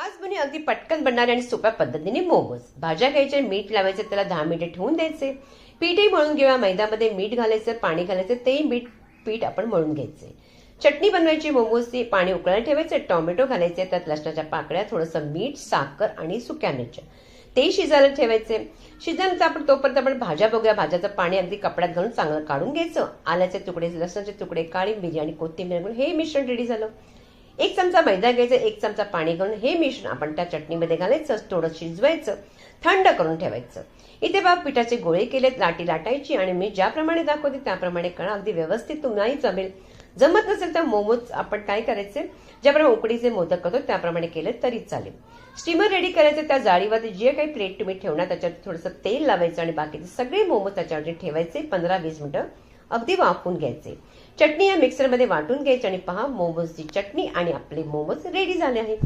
आज बनवूया अगदी पटकन बनणारे आणि सोप्या पद्धतीने मोमोज. भाज्या घ्यायचे, मीठ लावायचे, त्याला 10 मिनिटे ठेवून द्यायचे. पीठही मळून घेऊया. मैद्यामध्ये मीठ घालायचं, पाणी घालायचं, तेही पीठ आपण मळून घ्यायचे. चटणी बनवायची मोमोजची. पाणी उकळायला ठेवायचे, टोमॅटो घालायचे, त्यात लसणाच्या पाकळ्या, थोडंसं मीठ, साखर आणि सुक्या मिरच्या, ते शिजायला ठेवायचे. शिजल्यानंतर तोपर्यंत आपण भाज्या बघूया. भाज्याचं पाणी अगदी कपड्यात घालून चांगलं काढून घ्यायचं. आल्याचे तुकडे, लसणाचे तुकडे, काळी मिरी आणि कोथिंबीर घालून हे मिश्रण रेडी झालं. 1 चमचा मैदा घ्यायचा, 1 चमचा पाणी घालून हे मिश्रण आपण त्या चटणीमध्ये घालायचं, थोडं शिजवायचं, थंड करून ठेवायचं. इथे बघा पिठाचे गोळे केलेत, लाटी लाटायची आणि मी ज्याप्रमाणे दाखवते त्याप्रमाणे करा. अगदी व्यवस्थित तुम्हालाही जमेल. जमत नसेल तर मोमोज आपण काय करायचे, ज्याप्रमाणे उकडीचे मोदक करतो त्याप्रमाणे केले तरी चालेल. स्टीमर रेडी करायचं. त्या जाळीवरती जे काही प्लेट तुम्ही ठेवणार त्याच्यावर थोडंसं तेल लावायचं आणि बाकीचे सगळे मोमोज त्याच्यावरती ठेवायचे. 15-20 मिनिटं अगदी वाफवून घ्यायचे. चटणी या मिक्सरमध्ये वाटून घ्यायची आणि पहा मोमोजची चटणी आणि आपले मोमोज रेडी झाले आहेत.